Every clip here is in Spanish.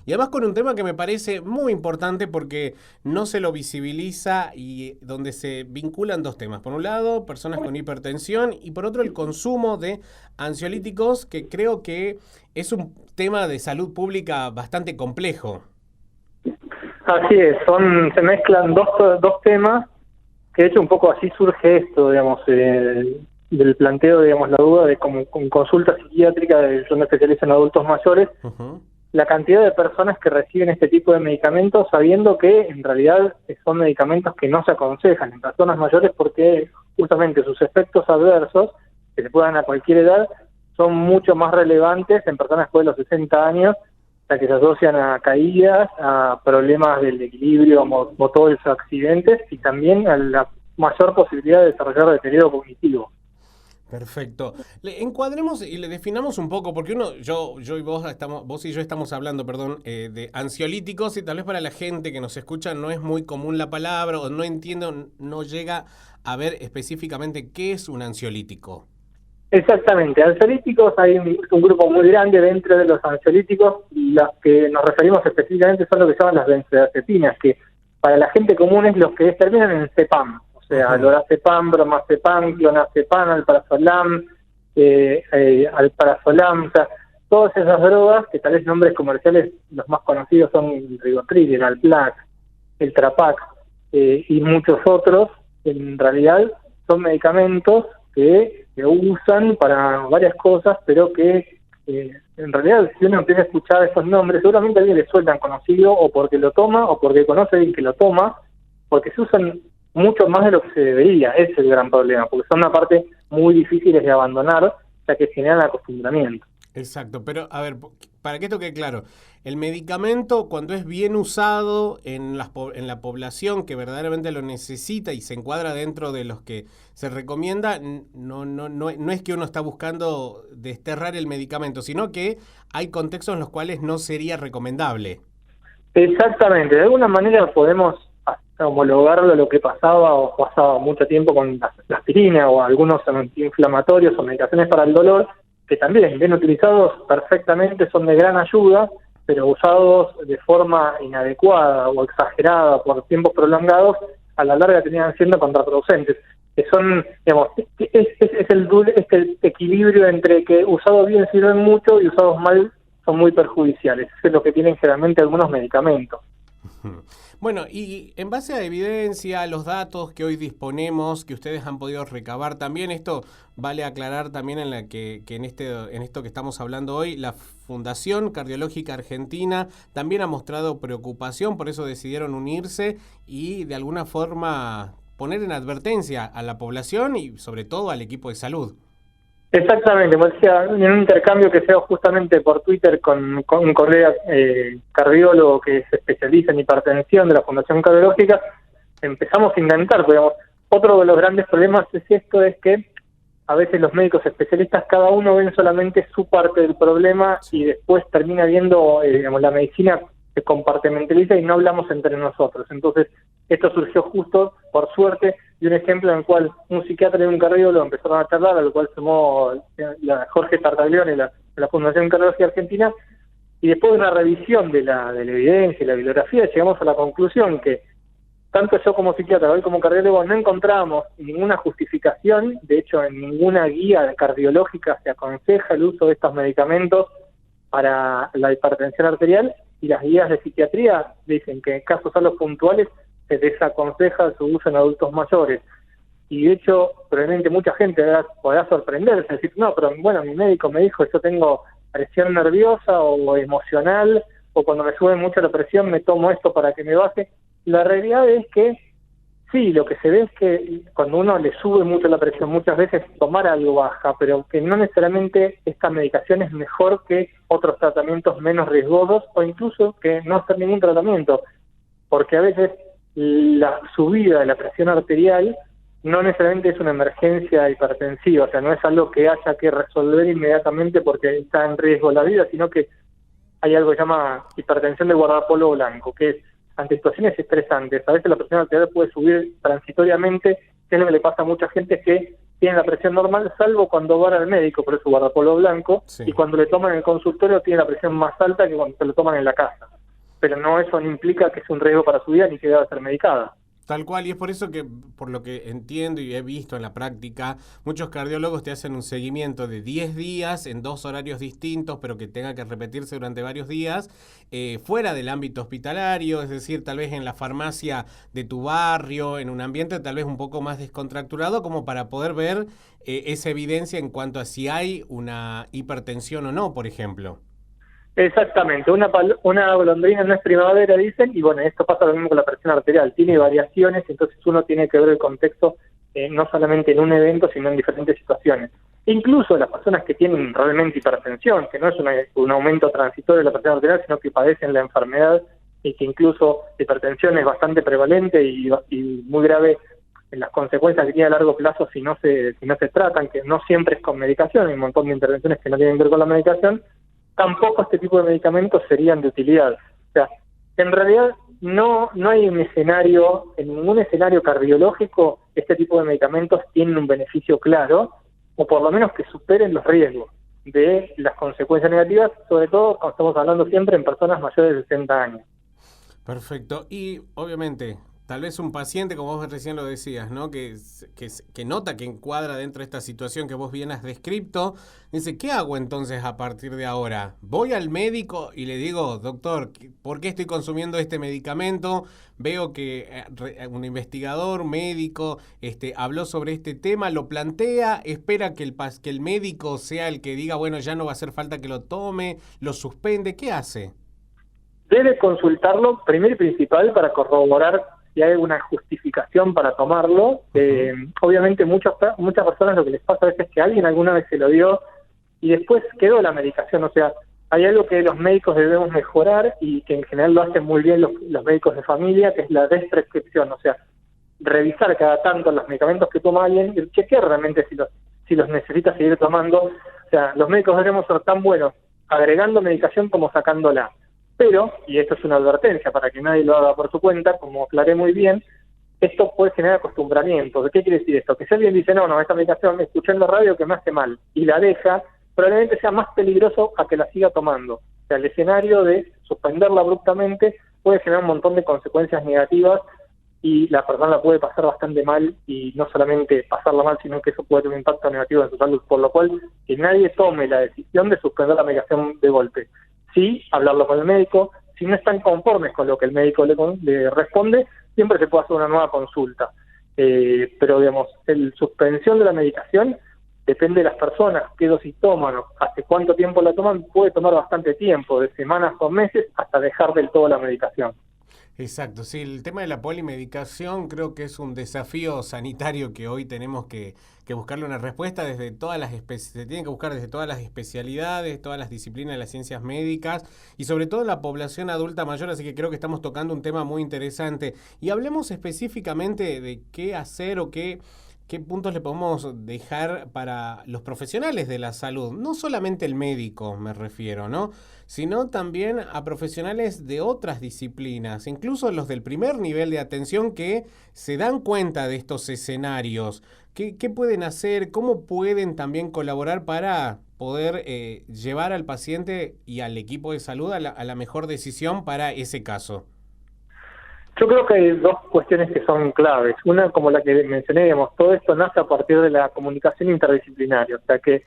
Y además con un tema que me parece muy importante porque no se lo visibiliza y donde se vinculan dos temas. Por un lado, personas con hipertensión y por otro, el consumo de ansiolíticos, que creo que es un tema de salud pública bastante complejo. Así es, se mezclan dos temas, que de hecho un poco así surge esto, digamos, del planteo, digamos, la duda de como con consulta psiquiátrica, yo me especializo en adultos mayores, Ujú. la cantidad de personas que reciben este tipo de medicamentos sabiendo que en realidad son medicamentos que no se aconsejan en personas mayores porque justamente sus efectos adversos, que se puedan a cualquier edad, son mucho más relevantes en personas después de los 60 años, ya que se asocian a caídas, a problemas del equilibrio, motores, accidentes y también a la mayor posibilidad de desarrollar deterioro cognitivo. Perfecto. Le encuadremos y le definamos un poco, porque yo y vos estamos, vos y yo estamos hablando, perdón, de ansiolíticos y tal vez para la gente que nos escucha no es muy común la palabra o no entiende, no llega a ver específicamente qué es un ansiolítico. Exactamente, ansiolíticos, hay un grupo muy grande dentro de los ansiolíticos, y los que nos referimos específicamente son lo que llaman las benzodiazepinas, que para la gente común es los que terminan en cepam, o sea, Ujú. lorazepam, bromazepam, clonazepam, alprazolam, alprazolam, o sea, todas esas drogas, que tal vez nombres comerciales los más conocidos son el Rivotril, el Alplax, el Trapax, y muchos otros, en realidad son medicamentos que se usan para varias cosas, pero que en realidad si uno empieza a escuchar esos nombres, seguramente a alguien le sueltan conocido o porque lo toma o porque conoce a alguien que lo toma, porque se usan mucho más de lo que se debería, ese es el gran problema, porque son una parte muy difíciles de abandonar, ya que generan acostumbramiento. Exacto, pero a ver, para que esto quede claro, el medicamento cuando es bien usado en en la población que verdaderamente lo necesita y se encuadra dentro de los que se recomienda, no es que uno está buscando desterrar el medicamento, sino que hay contextos en los cuales no sería recomendable. Exactamente, de alguna manera podemos homologarlo a lo que pasaba o pasaba mucho tiempo con la aspirina o algunos antiinflamatorios o medicaciones para el dolor, que también, bien utilizados perfectamente, son de gran ayuda, pero usados de forma inadecuada o exagerada por tiempos prolongados, a la larga terminan siendo contraproducentes. Que son, digamos, es el equilibrio entre que usados bien sirven mucho y usados mal son muy perjudiciales. Eso es lo que tienen generalmente algunos medicamentos. Bueno, y en base a evidencia, a los datos que hoy disponemos, que ustedes han podido recabar también, esto vale aclarar también en la que en esto que estamos hablando hoy, la Fundación Cardiológica Argentina también ha mostrado preocupación, por eso decidieron unirse y de alguna forma poner en advertencia a la población y sobre todo al equipo de salud. Exactamente, como decía, en un intercambio que se dio justamente por Twitter con un colega cardiólogo que se especializa en hipertensión de la Fundación Cardiológica, empezamos a intentar, digamos, otro de los grandes problemas es esto, es que a veces los médicos especialistas cada uno ven solamente su parte del problema Sí. y después termina viendo, digamos, la medicina se compartimentaliza y no hablamos entre nosotros. Entonces, esto surgió justo, por suerte, de un ejemplo en el cual un psiquiatra y un cardiólogo empezaron a charlar, al cual sumó la Jorge Tartaglione, la Fundación Cardiológica Argentina, y después de una revisión de la evidencia y la bibliografía, llegamos a la conclusión que tanto yo como psiquiatra, hoy como cardiólogo, no encontramos ninguna justificación, de hecho en ninguna guía cardiológica se aconseja el uso de estos medicamentos para la hipertensión arterial, y las guías de psiquiatría dicen que en casos solo puntuales se desaconseja su uso en adultos mayores. Y de hecho, probablemente mucha gente podrá sorprenderse, decir, no, pero bueno, mi médico me dijo, yo tengo presión nerviosa o emocional, o cuando me sube mucho la presión me tomo esto para que me baje. La realidad es que sí, lo que se ve es que cuando uno le sube mucho la presión, muchas veces tomar algo baja, pero que no necesariamente esta medicación es mejor que otros tratamientos menos riesgosos o incluso que no hacer ningún tratamiento, porque a veces la subida de la presión arterial no necesariamente es una emergencia hipertensiva, o sea, no es algo que haya que resolver inmediatamente porque está en riesgo la vida, sino que hay algo que se llama hipertensión de guardapolvo blanco, que es ante situaciones estresantes. A veces la presión arterial puede subir transitoriamente, que es lo que le pasa a mucha gente, que tienen la presión normal, salvo cuando van al médico, por eso guardapolvo blanco, Sí. y cuando le toman en el consultorio tienen la presión más alta que cuando se lo toman en la casa. Pero no, eso no implica que es un riesgo para su vida ni que deba ser medicada. Tal cual, y es por eso que, por lo que entiendo y he visto en la práctica, muchos cardiólogos te hacen un seguimiento de 10 días en 2 horarios distintos, pero que tenga que repetirse durante varios días, fuera del ámbito hospitalario, es decir, tal vez en la farmacia de tu barrio, en un ambiente tal vez un poco más descontracturado, como para poder ver esa evidencia en cuanto a si hay una hipertensión o no, por ejemplo. Exactamente, una golondrina no es primavera, dicen, y bueno, esto pasa lo mismo con la presión arterial, tiene variaciones, entonces uno tiene que ver el contexto no solamente en un evento, sino en diferentes situaciones. Incluso las personas que tienen realmente hipertensión, que no es un aumento transitorio de la presión arterial, sino que padecen la enfermedad y que incluso la hipertensión es bastante prevalente y muy grave en las consecuencias que tiene a largo plazo si no se tratan, que no siempre es con medicación, hay un montón de intervenciones que no tienen que ver con la medicación. Tampoco este tipo de medicamentos serían de utilidad. O sea, en realidad no hay un escenario, en ningún escenario cardiológico, este tipo de medicamentos tienen un beneficio claro, o por lo menos que superen los riesgos de las consecuencias negativas, sobre todo cuando estamos hablando siempre en personas mayores de 60 años. Perfecto. Y obviamente, tal vez un paciente, como vos recién lo decías, ¿no? Que nota que encuadra dentro de esta situación que vos bien has descrito, dice, ¿qué hago entonces a partir de ahora? Voy al médico y le digo, doctor, ¿por qué estoy consumiendo este medicamento? Veo que un investigador médico habló sobre este tema, lo plantea, espera que el médico sea el que diga, bueno, ya no va a hacer falta que lo tome, lo suspende, ¿qué hace? Debe consultarlo primero y principal para corroborar si hay alguna justificación para tomarlo. Obviamente muchas personas lo que les pasa a veces es que alguien alguna vez se lo dio y después quedó la medicación. O sea, hay algo que los médicos debemos mejorar y que en general lo hacen muy bien los médicos de familia, que es la desprescripción. O sea, revisar cada tanto los medicamentos que toma alguien y chequear realmente si los necesita seguir tomando. O sea, los médicos debemos ser tan buenos agregando medicación como sacándola. Pero, y esto es una advertencia para que nadie lo haga por su cuenta, como aclaré muy bien, esto puede generar acostumbramiento. ¿Qué quiere decir esto? Que si alguien dice, no, esta medicación me escuché en la radio que me hace mal, y la deja, probablemente sea más peligroso a que la siga tomando. O sea, el escenario de suspenderla abruptamente puede generar un montón de consecuencias negativas y la persona la puede pasar bastante mal, y no solamente pasarla mal, sino que eso puede tener un impacto negativo en su salud, por lo cual que nadie tome la decisión de suspender la medicación de golpe. Sí, hablarlo con el médico. Si no están conformes con lo que el médico le responde, siempre se puede hacer una nueva consulta. Pero, digamos, la suspensión de la medicación depende de las personas, qué dosis toman, hace cuánto tiempo la toman, puede tomar bastante tiempo, de semanas o meses, hasta dejar del todo la medicación. Exacto, sí, el tema de la polimedicación creo que es un desafío sanitario que hoy tenemos que buscarle una respuesta desde todas se tiene que buscar desde todas las especialidades, todas las disciplinas de las ciencias médicas y sobre todo en la población adulta mayor, así que creo que estamos tocando un tema muy interesante. Y hablemos específicamente de qué hacer o qué puntos le podemos dejar para los profesionales de la salud, no solamente el médico me refiero, ¿no? Sino también a profesionales de otras disciplinas, incluso los del primer nivel de atención que se dan cuenta de estos escenarios. ¿Qué pueden hacer? ¿Cómo pueden también colaborar para poder llevar al paciente y al equipo de salud a la mejor decisión para ese caso? Yo creo que hay dos cuestiones que son claves. Una, como la que mencioné, digamos, todo esto nace a partir de la comunicación interdisciplinaria. O sea que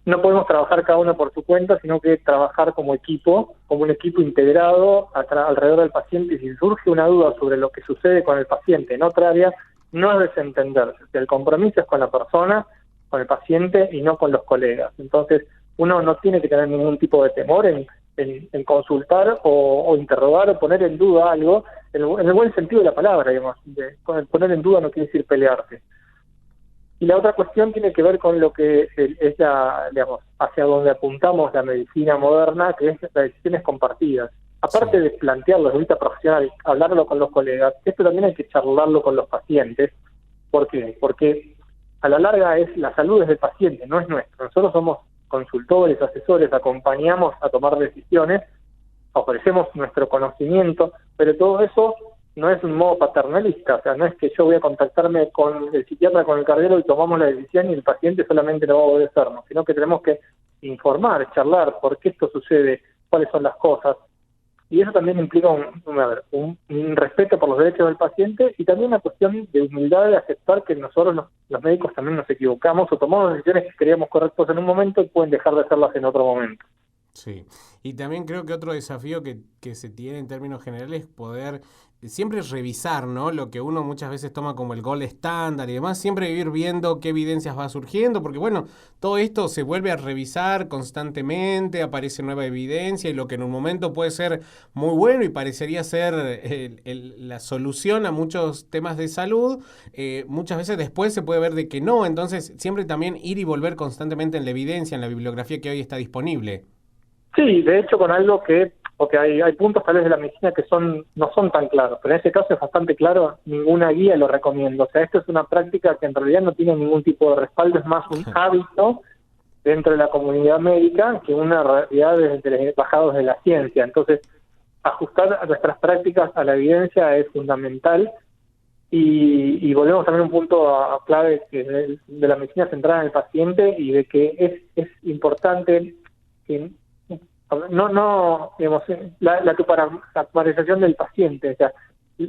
no podemos trabajar cada uno por su cuenta, sino que trabajar como equipo, como un equipo integrado alrededor del paciente. Y si surge una duda sobre lo que sucede con el paciente en otra área, no es desentenderse. O sea, el compromiso es con la persona, con el paciente y no con los colegas. Entonces, uno no tiene que tener ningún tipo de temor en consultar o interrogar o poner en duda algo, en el buen sentido de la palabra, digamos. Poner en duda no quiere decir pelearse. Y la otra cuestión tiene que ver con lo que es digamos, hacia donde apuntamos la medicina moderna, que es las decisiones compartidas. Aparte de plantearlo desde vista profesional, hablarlo con los colegas, esto también hay que charlarlo con los pacientes. ¿Por qué? Porque a la larga la salud es del paciente, no es nuestra. Nosotros somos consultores, asesores, acompañamos a tomar decisiones, ofrecemos nuestro conocimiento, pero todo eso no es un modo paternalista, o sea, no es que yo voy a contactarme con el psiquiatra, con el cardiólogo y tomamos la decisión y el paciente solamente lo va a obedecernos, sino que tenemos que informar, charlar por qué esto sucede, cuáles son las cosas. Y eso también implica un respeto por los derechos del paciente y también una cuestión de humildad de aceptar que nosotros los médicos también nos equivocamos o tomamos decisiones que creíamos correctas en un momento y pueden dejar de hacerlas en otro momento. Sí, y también creo que otro desafío que se tiene en términos generales es poder siempre revisar, ¿no? Lo que uno muchas veces toma como el gold estándar y demás, siempre ir viendo qué evidencias va surgiendo, porque bueno, todo esto se vuelve a revisar constantemente, aparece nueva evidencia y lo que en un momento puede ser muy bueno y parecería ser la solución a muchos temas de salud, muchas veces después se puede ver de que no, entonces siempre también ir y volver constantemente en la evidencia, en la bibliografía que hoy está disponible. Sí, de hecho con algo porque hay puntos tal vez de la medicina que no son tan claros, pero en este caso es bastante claro, ninguna guía lo recomiendo. O sea, esto es una práctica que en realidad no tiene ningún tipo de respaldo, es más un hábito dentro de la comunidad médica que una realidad desde bajados de la ciencia. Entonces, ajustar a nuestras prácticas a la evidencia es fundamental y volvemos también a un punto clave que es de la medicina centrada en el paciente y de que es importante que digamos, la tuparización del paciente, o sea,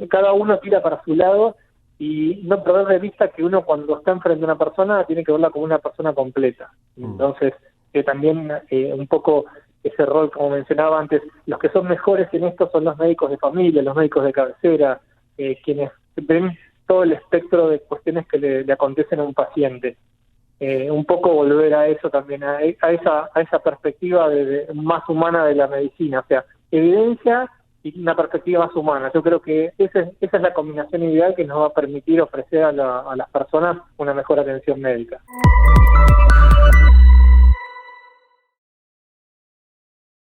cada uno tira para su lado y no perder de vista que uno cuando está enfrente de una persona tiene que verla como una persona completa. Entonces, también un poco ese rol, como mencionaba antes, los que son mejores en esto son los médicos de familia, los médicos de cabecera, quienes ven todo el espectro de cuestiones que le acontecen a un paciente. Un poco volver a eso también, a esa perspectiva más humana de la medicina, o sea, evidencia y una perspectiva más humana. Yo creo que esa es la combinación ideal que nos va a permitir ofrecer a las personas una mejor atención médica.